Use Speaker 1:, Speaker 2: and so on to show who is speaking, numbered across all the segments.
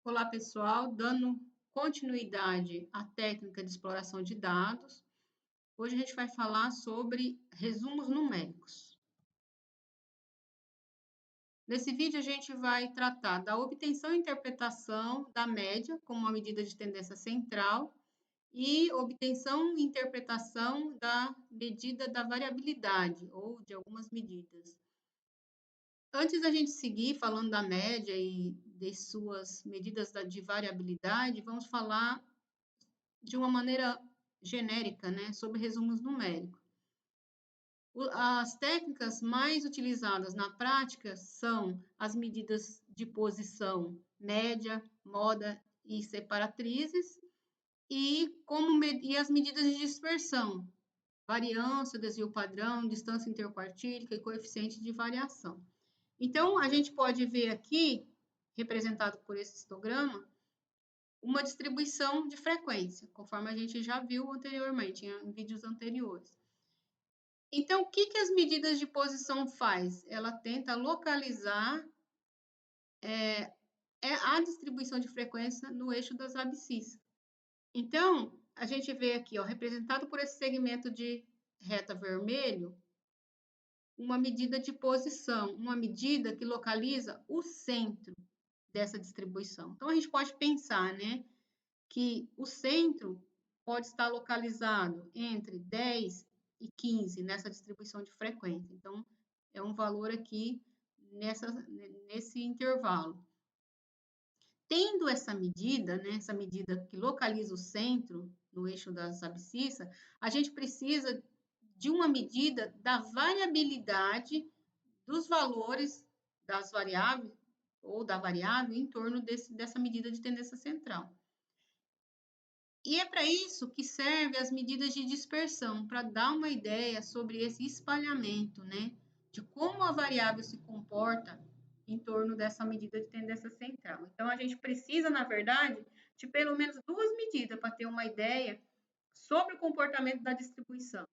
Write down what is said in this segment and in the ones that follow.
Speaker 1: Olá, pessoal, dando continuidade à técnica de exploração de dados, hoje a gente vai falar sobre resumos numéricos. Nesse vídeo, a gente vai tratar da obtenção e interpretação da média como uma medida de tendência central e obtenção e interpretação da medida da variabilidade ou de algumas medidas. Antes da gente seguir falando da média e de suas medidas de variabilidade, vamos falar de uma maneira genérica, né, sobre resumos numéricos. As técnicas mais utilizadas na prática são as medidas de posição média, moda e separatrizes, e as medidas de dispersão, variância, desvio padrão, distância interquartílica e coeficiente de variação. Então, a gente pode ver aqui, representado por esse histograma, uma distribuição de frequência, conforme a gente já viu anteriormente, em vídeos anteriores. Então, o que as medidas de posição faz? Ela tenta localizar a distribuição de frequência no eixo das abscissas. Então, a gente vê aqui, ó, representado por esse segmento de reta vermelho, uma medida de posição, uma medida que localiza o centro dessa distribuição. Então, a gente pode pensar, né, que o centro pode estar localizado entre 10 e 15 nessa distribuição de frequência. Então, é um valor aqui nesse intervalo. Tendo essa medida, né, essa medida que localiza o centro no eixo das abscissas, a gente precisa de uma medida da variabilidade dos valores das variáveis ou da variável em torno dessa medida de tendência central. E é para isso que servem as medidas de dispersão, para dar uma ideia sobre esse espalhamento, né? De como a variável se comporta em torno dessa medida de tendência central. Então, a gente precisa, na verdade, de pelo menos duas medidas para ter uma ideia sobre o comportamento da distribuição.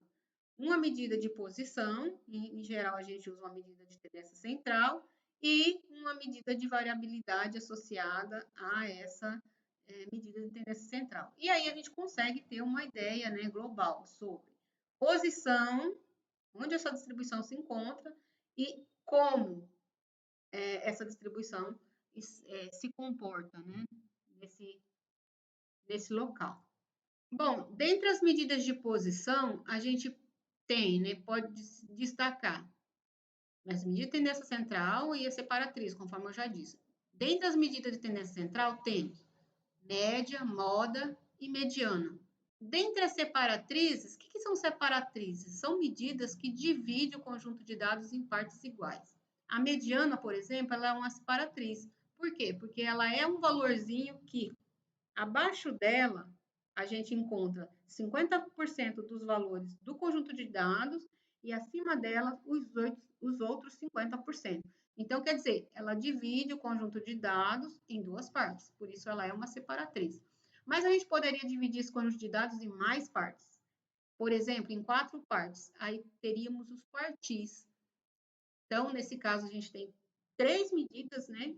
Speaker 1: Uma medida de posição, em geral a gente usa uma medida de tendência central, e uma medida de variabilidade associada a essa medida de tendência central. E aí a gente consegue ter uma ideia, né, global sobre posição, onde essa distribuição se encontra e como essa distribuição se comporta, né, nesse local. Bom, dentre as medidas de posição, a gente tem, né, pode destacar as medidas de tendência central e a separatriz, conforme eu já disse. Dentre as medidas de tendência central, temos média, moda e mediana. Dentre as separatrizes, o que são separatrizes? São medidas que dividem o conjunto de dados em partes iguais. A mediana, por exemplo, ela é uma separatriz. Por quê? Porque ela é um valorzinho que, abaixo dela, a gente encontra 50% dos valores do conjunto de dados e acima dela os outros 50%. Então, quer dizer, ela divide o conjunto de dados em duas partes, por isso ela é uma separatriz. Mas a gente poderia dividir esse conjunto de dados em mais partes. Por exemplo, em 4 partes, aí teríamos os quartis. Então, nesse caso, a gente tem 3 medidas, né,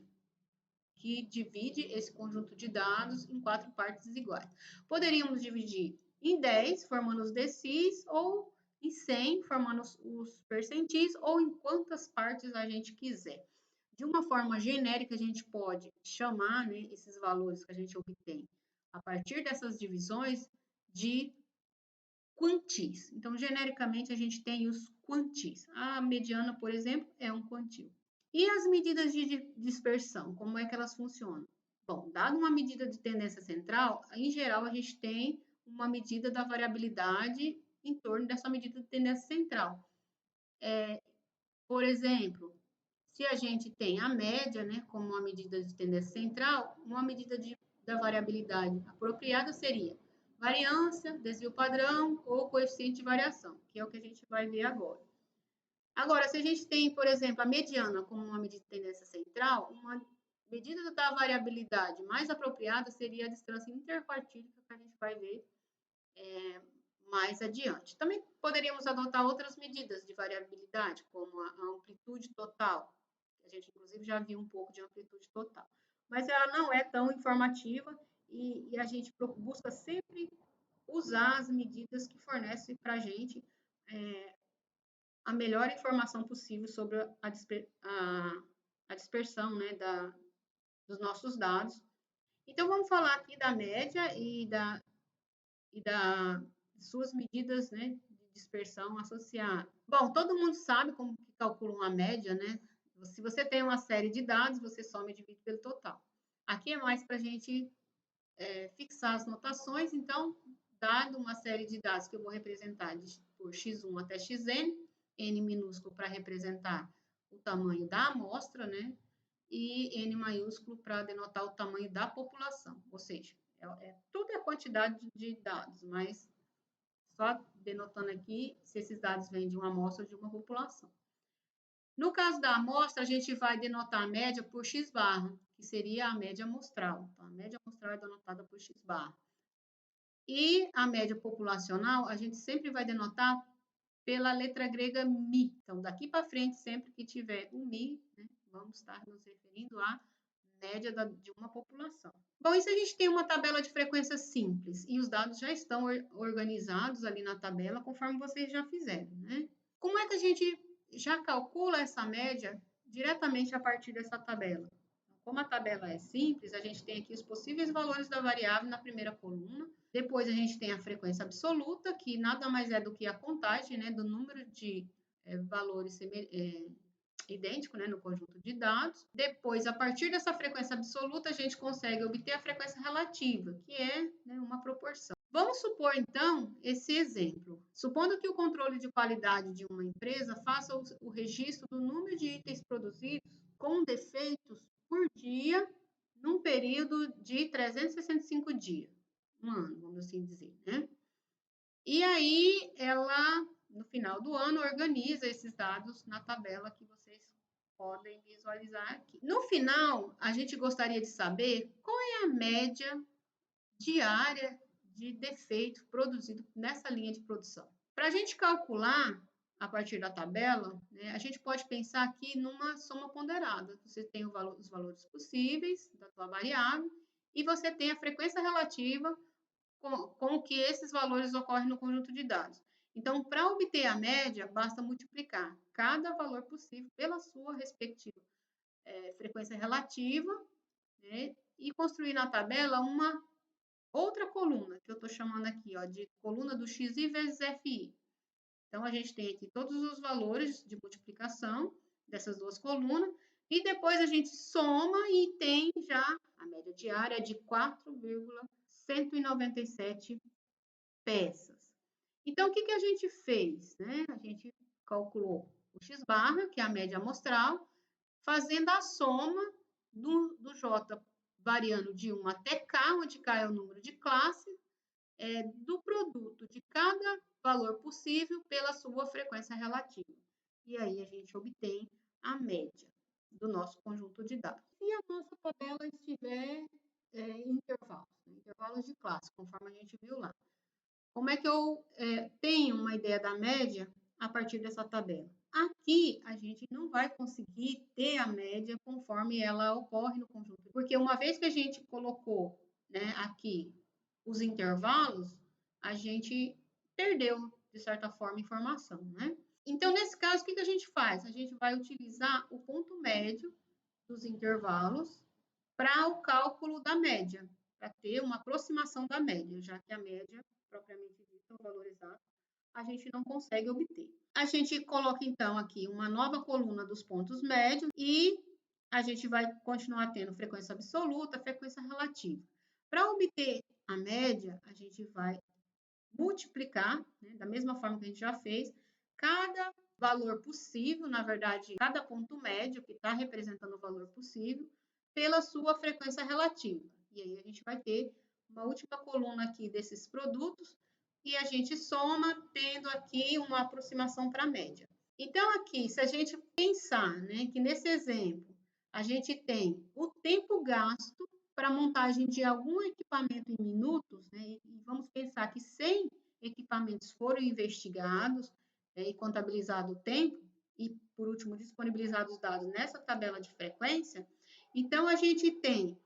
Speaker 1: que divide esse conjunto de dados em 4 partes iguais. Poderíamos dividir em 10, formando os decis, ou em 100, formando os percentis, ou em quantas partes a gente quiser. De uma forma genérica, a gente pode chamar, né, esses valores que a gente obtém a partir dessas divisões de quantis. Então, genericamente, a gente tem os quantis. A mediana, por exemplo, é um quantio. E as medidas de dispersão, como é que elas funcionam? Bom, dado uma medida de tendência central, em geral a gente tem uma medida da variabilidade em torno dessa medida de tendência central. Por exemplo, se a gente tem a média, né, como uma medida de tendência central, uma medida da variabilidade apropriada seria variância, desvio padrão ou coeficiente de variação, que é o que a gente vai ver agora. Agora, se a gente tem, por exemplo, a mediana como uma medida de tendência central, uma medida da variabilidade mais apropriada seria a distância interquartílica, que a gente vai ver mais adiante. Também poderíamos adotar outras medidas de variabilidade, como a amplitude total. A gente, inclusive, já viu um pouco de amplitude total. mas ela não é tão informativa e a gente busca sempre usar as medidas que fornecem para a gente a melhor informação possível sobre a dispersão, né, dos nossos dados. Então, vamos falar aqui da média e da suas medidas, né, de dispersão associada. Bom, todo mundo sabe como que calcula uma média, né? Se você tem uma série de dados, você soma e divide pelo total. Aqui é mais para a gente fixar as notações, então, dado uma série de dados que eu vou representar por x1 até xn, n minúsculo para representar o tamanho da amostra, né? E N maiúsculo para denotar o tamanho da população, ou seja, tudo é quantidade de dados, mas só denotando aqui se esses dados vêm de uma amostra ou de uma população. No caso da amostra, a gente vai denotar a média por x barra, que seria a média amostral. Então, a média amostral é denotada por x barra. E a média populacional, a gente sempre vai denotar pela letra grega mi. Então, daqui para frente, sempre que tiver o mi, né, vamos estar nos referindo à média de uma população. Bom, isso a gente tem uma tabela de frequência simples e os dados já estão organizados ali na tabela, conforme vocês já fizeram, né? Como é que a gente já calcula essa média diretamente a partir dessa tabela? Como a tabela é simples, a gente tem aqui os possíveis valores da variável na primeira coluna. Depois a gente tem a frequência absoluta, que nada mais é do que a contagem, né, do número de valores idêntico, né, no conjunto de dados. Depois, a partir dessa frequência absoluta, a gente consegue obter a frequência relativa, que é, né, uma proporção. Vamos supor, então, esse exemplo. Supondo que o controle de qualidade de uma empresa faça o registro do número de itens produzidos com defeitos por dia, num período de 365 dias. Um ano, vamos assim dizer, né? E aí, ela, no final do ano, organiza esses dados na tabela que vocês podem visualizar aqui. No final, a gente gostaria de saber qual é a média diária de defeito produzido nessa linha de produção. Para a gente calcular a partir da tabela, né, a gente pode pensar aqui numa soma ponderada. Você tem os valores possíveis da sua variável e você tem a frequência relativa com que esses valores ocorrem no conjunto de dados. Então, para obter a média, basta multiplicar cada valor possível pela sua respectiva frequência relativa, né, e construir na tabela uma outra coluna, que eu estou chamando aqui ó, de coluna do xi vezes fi. Então, a gente tem aqui todos os valores de multiplicação dessas duas colunas, e depois a gente soma e tem já a média diária de 4,197 peças. Então, o que a gente fez? Né? A gente calculou o x barra, que é a média amostral, fazendo a soma do J variando de 1 até K, onde K é o número de classe, do produto de cada valor possível pela sua frequência relativa. E aí a gente obtém a média do nosso conjunto de dados. E a nossa tabela estiver em intervalos de classe, conforme a gente viu lá. Como é que eu tenho uma ideia da média a partir dessa tabela? Aqui, a gente não vai conseguir ter a média conforme ela ocorre no conjunto, porque uma vez que a gente colocou, né, aqui os intervalos, a gente perdeu, de certa forma, informação, né? Então, nesse caso, o que a gente faz? A gente vai utilizar o ponto médio dos intervalos para o cálculo da média, para ter uma aproximação da média, já que a média, propriamente dita, o valor exato, a gente não consegue obter. A gente coloca, então, aqui uma nova coluna dos pontos médios e a gente vai continuar tendo frequência absoluta, frequência relativa. Para obter a média, a gente vai multiplicar, né, da mesma forma que a gente já fez, cada valor possível, na verdade, cada ponto médio que está representando o valor possível, pela sua frequência relativa. E aí a gente vai ter uma última coluna aqui desses produtos e a gente soma, tendo aqui uma aproximação para a média. Então, aqui, se a gente pensar, né, que nesse exemplo a gente tem o tempo gasto para a montagem de algum equipamento em minutos, né, e vamos pensar que 100 equipamentos foram investigados e contabilizado o tempo, e, por último, disponibilizados os dados nessa tabela de frequência, então a gente tem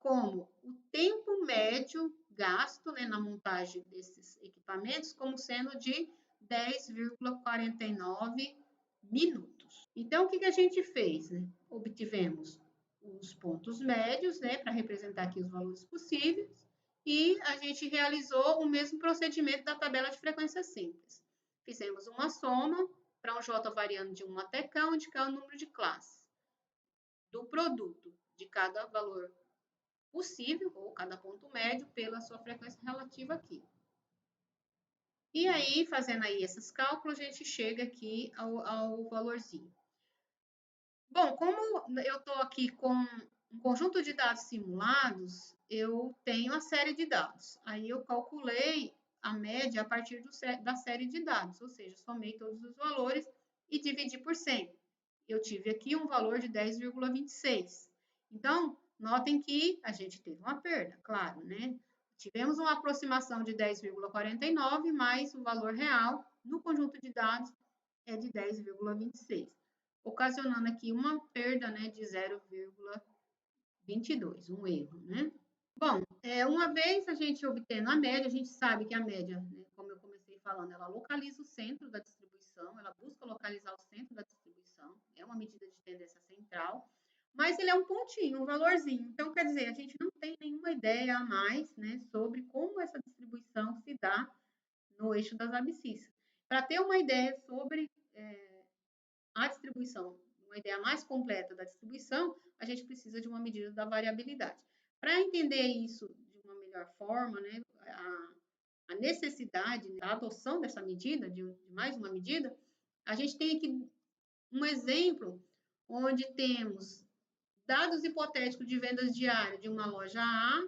Speaker 1: como o tempo médio gasto, né, na montagem desses equipamentos como sendo de 10,49 minutos. Então, o que a gente fez? Né? Obtivemos os pontos médios, né, para representar aqui os valores possíveis, e a gente realizou o mesmo procedimento da tabela de frequência simples. Fizemos uma soma para um J variando de 1 até K, onde K é o número de classes do produto de cada valor possível, ou cada ponto médio, pela sua frequência relativa aqui. E aí, fazendo aí esses cálculos, a gente chega aqui ao valorzinho. Bom, como eu estou aqui com um conjunto de dados simulados, eu tenho a série de dados. Aí eu calculei a média a partir da série de dados, ou seja, somei todos os valores e dividi por 100. Eu tive aqui um valor de 10,26. Então, notem que a gente teve uma perda, claro, né? Tivemos uma aproximação de 10,49, mas o valor real no conjunto de dados é de 10,26, ocasionando aqui uma perda, né, de 0,22, um erro, né? Bom, uma vez a gente obtendo a média, a gente sabe que a média, né, como eu comecei falando, ela localiza o centro da distribuição, ela busca localizar o centro da distribuição, é uma medida de tendência central, mas ele é um pontinho, um valorzinho. Então, quer dizer, a gente não tem nenhuma ideia a mais, né, sobre como essa distribuição se dá no eixo das abscissas. Para ter uma ideia sobre a distribuição, uma ideia mais completa da distribuição, a gente precisa de uma medida da variabilidade. Para entender isso de uma melhor forma, né, a necessidade da adoção dessa medida, de mais uma medida, a gente tem aqui um exemplo onde temos dados hipotéticos de vendas diárias de uma loja A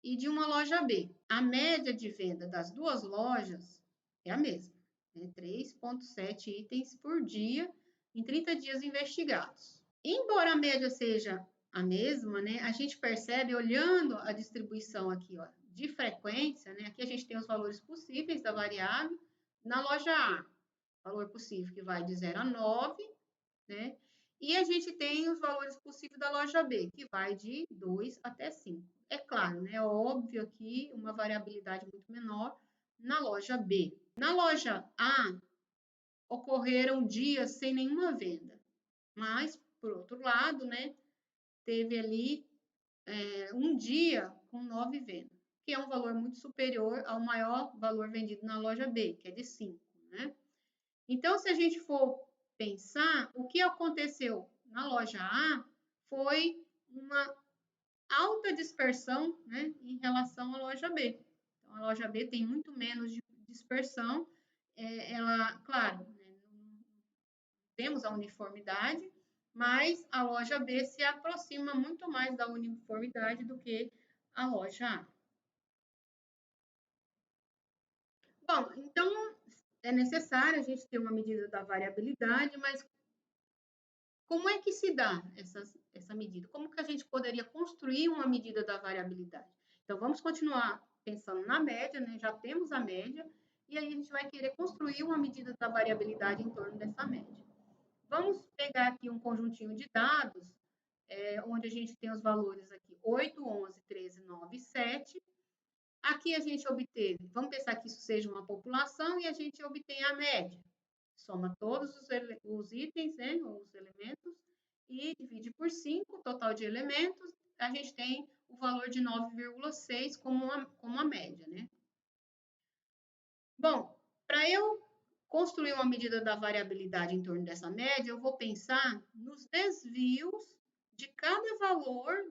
Speaker 1: e de uma loja B. A média de venda das duas lojas é a mesma, né? 3,7 itens por dia em 30 dias investigados. Embora a média seja a mesma, né, a gente percebe, olhando a distribuição aqui, ó, de frequência, né, aqui a gente tem os valores possíveis da variável. Na loja A, valor possível que vai de 0 a 9, né, e a gente tem os valores possíveis da loja B, que vai de 2 até 5. É claro, né, óbvio aqui uma variabilidade muito menor na loja B. Na loja A, ocorreram dias sem nenhuma venda, mas, por outro lado, né, teve ali um dia com 9 vendas, que é um valor muito superior ao maior valor vendido na loja B, que é de 5, né? Então, se a gente for pensar, o que aconteceu na loja A foi uma alta dispersão, né, em relação à loja B. Então, a loja B tem muito menos de dispersão, ela, claro, né, temos a uniformidade, mas a loja B se aproxima muito mais da uniformidade do que a loja A. Bom, então é necessário a gente ter uma medida da variabilidade, mas como é que se dá essa medida? Como que a gente poderia construir uma medida da variabilidade? Então, vamos continuar pensando na média, né? Já temos a média, e aí a gente vai querer construir uma medida da variabilidade em torno dessa média. Vamos pegar aqui um conjuntinho de dados, onde a gente tem os valores aqui 8, 11, 13, 9 e 7. Aqui a gente obteve, vamos pensar que isso seja uma população, e a gente obtém a média. Soma todos os itens, né, os elementos, e divide por 5, total de elementos, a gente tem o valor de 9,6 como a média, né? Bom, para eu construir uma medida da variabilidade em torno dessa média, eu vou pensar nos desvios de cada valor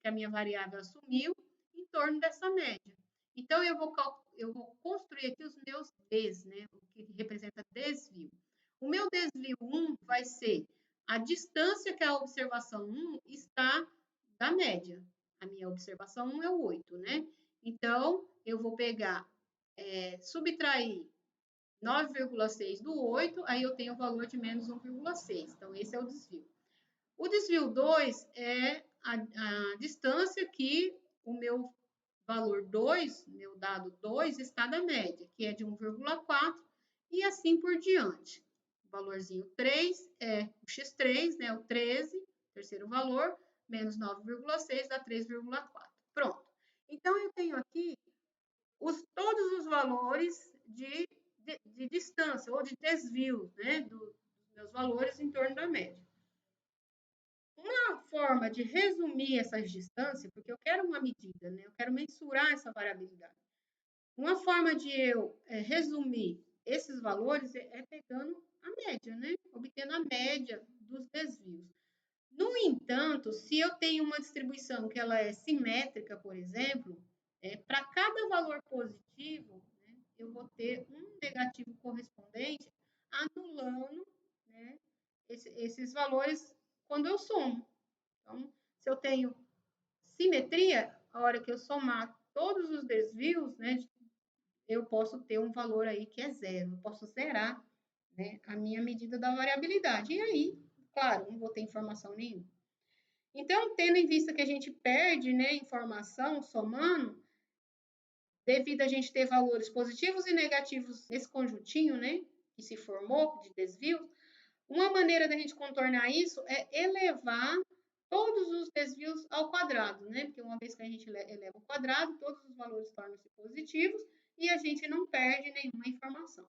Speaker 1: que a minha variável assumiu em torno dessa média. Então, eu vou construir aqui os meus Ds, né, o que representa desvio. O meu desvio 1 vai ser a distância que a observação 1 está da média. A minha observação 1 é o 8, né? Então, eu vou pegar, subtrair 9,6 do 8, aí eu tenho o valor de menos 1,6. Então, esse é o desvio. O desvio 2 é a distância que o meu valor 2, meu dado 2, está da média, que é de 1,4, e assim por diante. O valorzinho 3 é o x3, né, o 13, terceiro valor, menos 9,6 dá 3,4. Pronto. Então, eu tenho aqui todos os valores de distância ou de desvio, né, dos meus valores em torno da média. Uma forma de resumir essas distâncias, porque eu quero uma medida, né, eu quero mensurar essa variabilidade. Uma forma de eu resumir esses valores é pegando a média, né, obtendo a média dos desvios. No entanto, se eu tenho uma distribuição que ela é simétrica, por exemplo, para cada valor positivo, né, eu vou ter um negativo correspondente anulando, né, esses valores quando eu somo. Então, se eu tenho simetria, a hora que eu somar todos os desvios, né, eu posso ter um valor aí que é zero, eu posso zerar, né, a minha medida da variabilidade. E aí, claro, não vou ter informação nenhuma. Então, tendo em vista que a gente perde, né, informação somando, devido a gente ter valores positivos e negativos nesse conjuntinho, né, que se formou de desvios, uma maneira da gente contornar isso é elevar todos os desvios ao quadrado, né? Porque uma vez que a gente eleva o quadrado, todos os valores tornam-se positivos e a gente não perde nenhuma informação.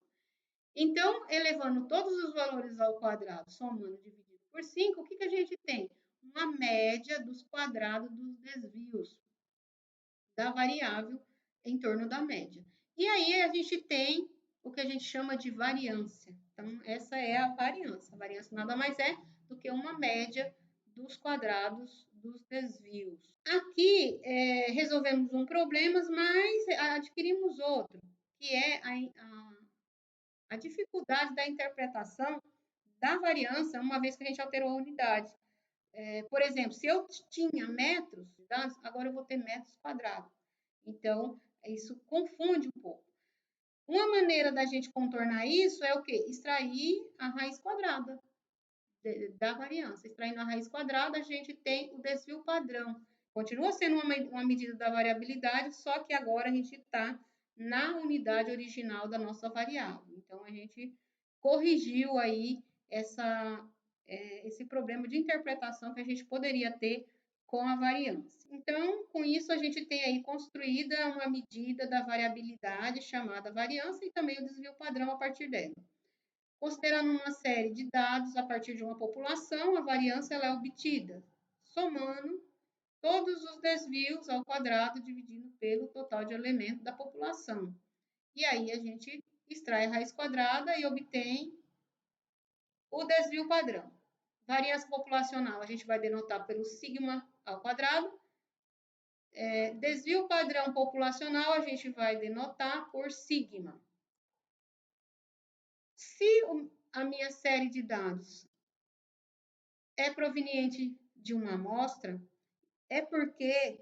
Speaker 1: Então, elevando todos os valores ao quadrado, somando dividido por 5, o que a gente tem? Uma média dos quadrados dos desvios da variável em torno da média. E aí a gente tem o que a gente chama de variância. Então, essa é a variância. A variância nada mais é do que uma média dos quadrados dos desvios. Aqui, resolvemos um problema, mas adquirimos outro, que é a dificuldade da interpretação da variância, uma vez que a gente alterou a unidade. Por exemplo, se eu tinha metros de dados, agora eu vou ter metros quadrados. Então, isso confunde um pouco. Uma maneira da gente contornar isso é o quê? Extrair a raiz quadrada da variância. Extraindo a raiz quadrada, a gente tem o desvio padrão. Continua sendo uma medida da variabilidade, só que agora a gente está na unidade original da nossa variável. Então, a gente corrigiu aí esse problema de interpretação que a gente poderia ter com a variância. Então, com isso, a gente tem aí construída uma medida da variabilidade chamada variância e também o desvio padrão a partir dela. Considerando uma série de dados a partir de uma população, a variância ela é obtida somando todos os desvios ao quadrado dividido pelo total de elementos da população. E aí a gente extrai a raiz quadrada e obtém o desvio padrão. Variância populacional a gente vai denotar pelo sigma ao quadrado. Desvio padrão populacional a gente vai denotar por sigma. Se a minha série de dados é proveniente de uma amostra, é porque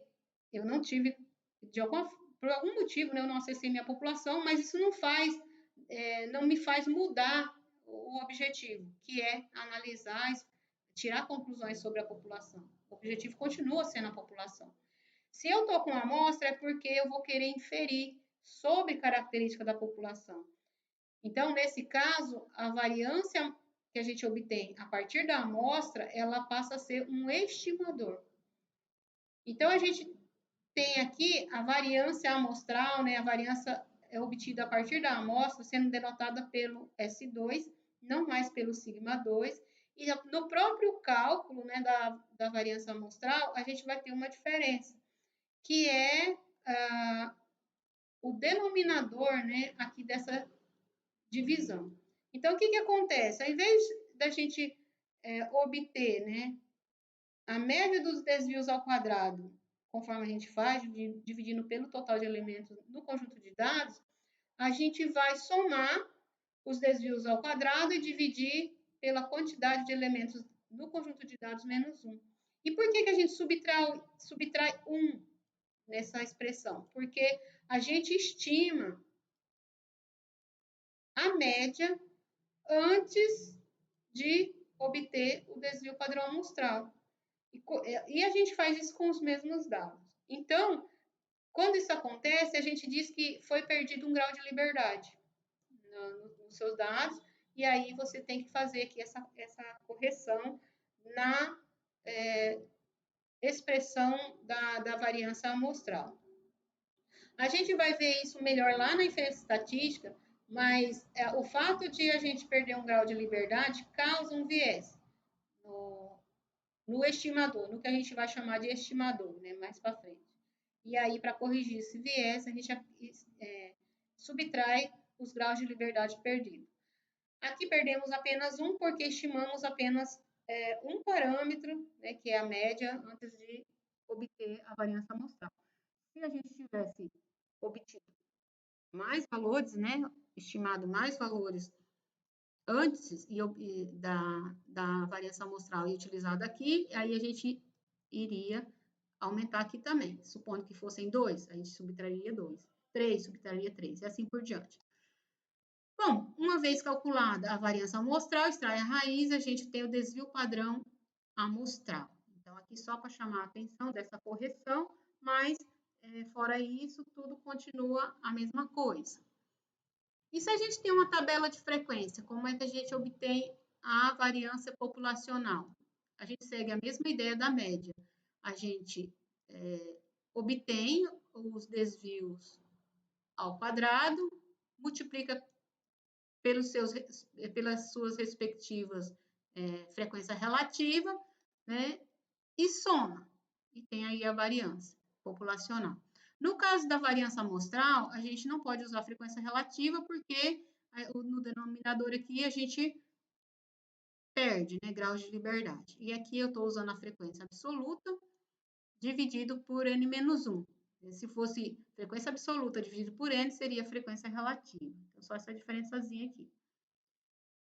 Speaker 1: eu não tive, por algum motivo, né, eu não acessei minha população, mas isso não me faz mudar o objetivo, que é analisar, tirar conclusões sobre a população. O objetivo continua sendo a população. Se eu estou com uma amostra, é porque eu vou querer inferir sobre característica da população. Então, nesse caso, a variância que a gente obtém a partir da amostra, ela passa a ser um estimador. Então, a gente tem aqui a variância amostral, né? A variância é obtida a partir da amostra, sendo denotada pelo S2, não mais pelo sigma 2. E no próprio cálculo, né, da variância amostral, a gente vai ter uma diferença, que é o denominador, né, aqui dessa divisão. Então, o que acontece? Ao invés da gente obter, né, a média dos desvios ao quadrado, conforme a gente faz, dividindo pelo total de elementos no conjunto de dados, a gente vai somar os desvios ao quadrado e dividir pela quantidade de elementos no conjunto de dados menos 1. E por que a gente subtrai 1 nessa expressão? Porque a gente estima a média antes de obter o desvio padrão amostral. E a gente faz isso com os mesmos dados. Então, quando isso acontece, a gente diz que foi perdido um grau de liberdade nos seus dados, e aí você tem que fazer aqui essa correção expressão da variância amostral. A gente vai ver isso melhor lá na inferência estatística, mas o fato de a gente perder um grau de liberdade causa um viés no estimador, no que a gente vai chamar de estimador, né, mais para frente. E aí, para corrigir esse viés, a gente subtrai os graus de liberdade perdidos. Aqui perdemos apenas um, porque estimamos apenas um parâmetro, né, que é a média, antes de obter a variância amostral. Se a gente tivesse obtido mais valores, né, estimado mais valores antes da variação amostral e utilizado aqui, aí a gente iria aumentar aqui também. Supondo que fossem 2, a gente subtrairia 2. 3, subtrairia 3, e assim por diante. Bom, uma vez calculada a variância amostral, extrai a raiz, a gente tem o desvio padrão amostral. Então, aqui só para chamar a atenção dessa correção, mas fora isso, tudo continua a mesma coisa. E se a gente tem uma tabela de frequência, como é que a gente obtém a variância populacional? A gente segue a mesma ideia da média. A gente obtém os desvios ao quadrado, multiplica pelas suas respectivas frequência relativa, né? E soma. E tem aí a variância populacional. No caso da variância amostral, a gente não pode usar frequência relativa, porque no denominador aqui a gente perde, né, graus de liberdade. E aqui eu estou usando a frequência absoluta dividido por n-1. Se fosse frequência absoluta dividido por n, seria frequência relativa. Então, só essa diferençazinha aqui.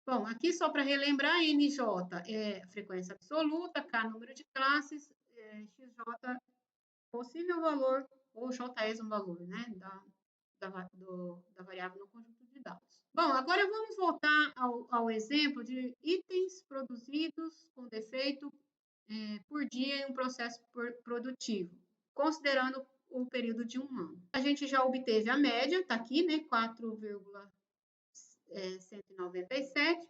Speaker 1: Bom, aqui só para relembrar, NJ é frequência absoluta, K número de classes, XJ possível valor, ou JS um valor, né, da variável no conjunto de dados. Bom, agora vamos voltar ao exemplo de itens produzidos com defeito por dia em um processo produtivo, considerando o período de um ano. A gente já obteve a média, está aqui, né, 4,197,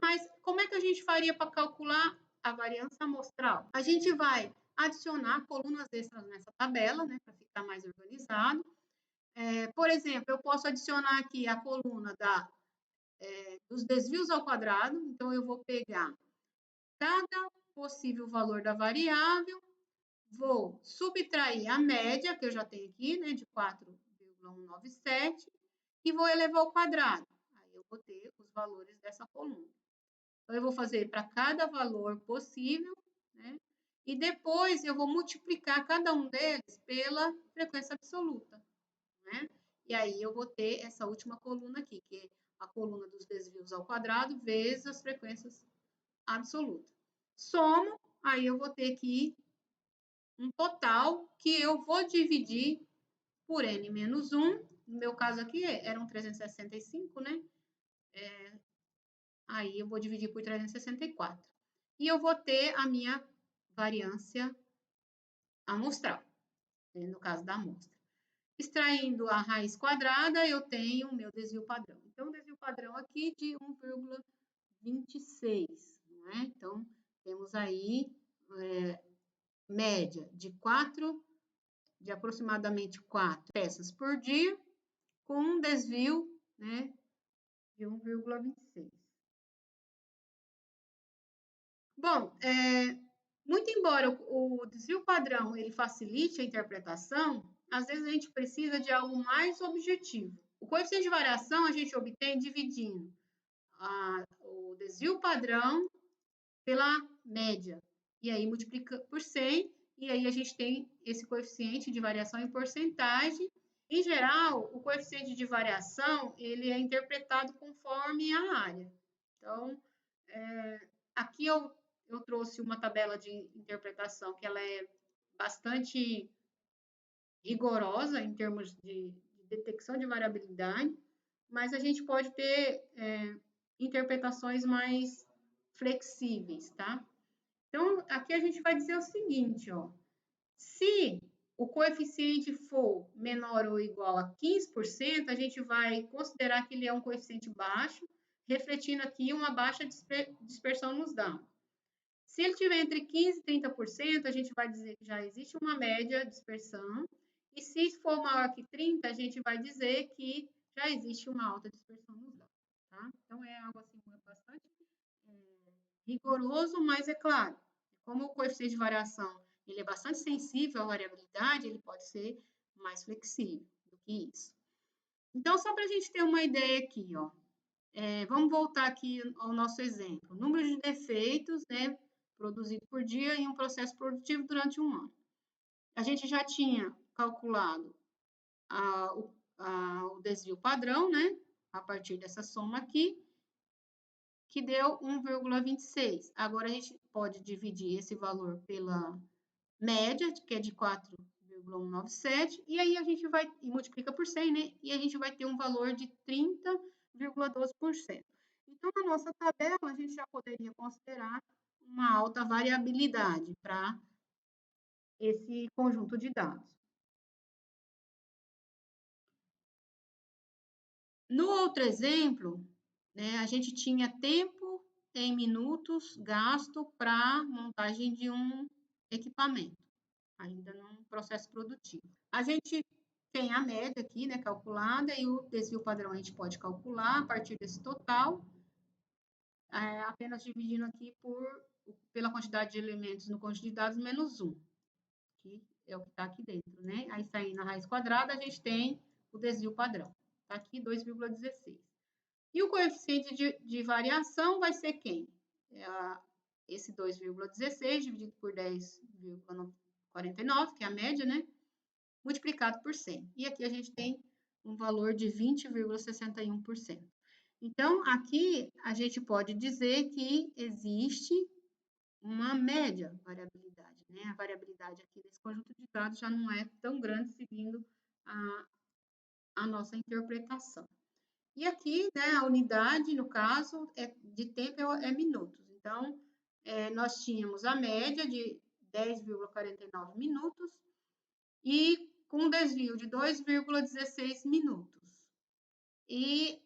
Speaker 1: mas como é que a gente faria para calcular a variância amostral? A gente vai adicionar colunas extras nessa tabela, né, para ficar mais organizado. Por exemplo, eu posso adicionar aqui a coluna dos desvios ao quadrado, então eu vou pegar cada possível valor da variável, vou subtrair a média, que eu já tenho aqui, né, de 4,197, e vou elevar ao quadrado. Aí eu vou ter os valores dessa coluna. Então, eu vou fazer para cada valor possível, né? E depois eu vou multiplicar cada um deles pela frequência absoluta, né? E aí eu vou ter essa última coluna aqui, que é a coluna dos desvios ao quadrado vezes as frequências absolutas. Somo, aí eu vou ter aqui um total que eu vou dividir por n-1. No meu caso aqui eram 365, né? Aí eu vou dividir por 364. E eu vou ter a minha variância amostral, né, no caso da amostra. Extraindo a raiz quadrada, eu tenho o meu desvio padrão. Então, o desvio padrão aqui de 1,26, não é? Então, temos aí média de aproximadamente 4 peças por dia, com um desvio, né, de 1,26. Bom, muito embora o desvio padrão ele facilite a interpretação, às vezes a gente precisa de algo mais objetivo. O coeficiente de variação a gente obtém dividindo o desvio padrão pela média. E aí multiplica por 100, e aí a gente tem esse coeficiente de variação em porcentagem. Em geral, o coeficiente de variação ele é interpretado conforme a área. Então, aqui eu trouxe uma tabela de interpretação que ela é bastante rigorosa em termos de detecção de variabilidade, mas a gente pode ter interpretações mais flexíveis, tá? Então, aqui a gente vai dizer o seguinte, ó, se o coeficiente for menor ou igual a 15%, a gente vai considerar que ele é um coeficiente baixo, refletindo aqui uma baixa dispersão nos dados. Se ele tiver entre 15% e 30%, a gente vai dizer que já existe uma média de dispersão. E se for maior que 30%, a gente vai dizer que já existe uma alta dispersão nos dados. Tá? Então, é algo assim bastante rigoroso, mas é claro, como o coeficiente de variação ele é bastante sensível à variabilidade, ele pode ser mais flexível do que isso. Então, só para a gente ter uma ideia aqui, ó, vamos voltar aqui ao nosso exemplo. Número de defeitos, né, produzido por dia em um processo produtivo durante um ano. A gente já tinha calculado o desvio padrão, né, a partir dessa soma aqui, que deu 1,26. Agora, a gente pode dividir esse valor pela média, que é de 4,197, e aí a gente vai, e multiplica por 100, né? E a gente vai ter um valor de 30,12%. Então, na nossa tabela, a gente já poderia considerar uma alta variabilidade para esse conjunto de dados. No outro exemplo, né, a gente tinha tempo em minutos gasto para montagem de um equipamento, ainda num processo produtivo. A gente tem a média aqui, né, calculada, e o desvio padrão a gente pode calcular a partir desse total, apenas dividindo aqui pela quantidade de elementos no conjunto de dados menos 1, que é o que está aqui dentro, né? Aí, saindo a raiz quadrada, a gente tem o desvio padrão. Está aqui 2,16. E o coeficiente de variação vai ser quem? Esse 2,16 dividido por 10,49, que é a média, né? Multiplicado por 100. E aqui a gente tem um valor de 20,61%. Então, aqui a gente pode dizer que existe uma média variabilidade, né? A variabilidade aqui desse conjunto de dados já não é tão grande seguindo a nossa interpretação. E aqui, né, a unidade, no caso, de tempo é minutos. Então, nós tínhamos a média de 10,49 minutos e com um desvio de 2,16 minutos. E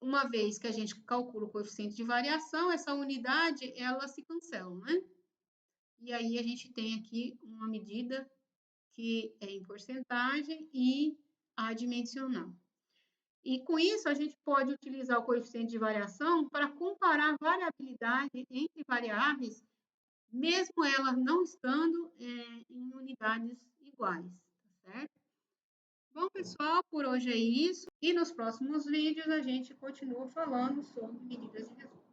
Speaker 1: uma vez que a gente calcula o coeficiente de variação, essa unidade, ela se cancela, né? E aí a gente tem aqui uma medida que é em porcentagem e adimensional. E com isso, a gente pode utilizar o coeficiente de variação para comparar variabilidade entre variáveis, mesmo elas não estando em unidades iguais, tá certo? Bom, pessoal, por hoje é isso. E nos próximos vídeos a gente continua falando sobre medidas de resultado.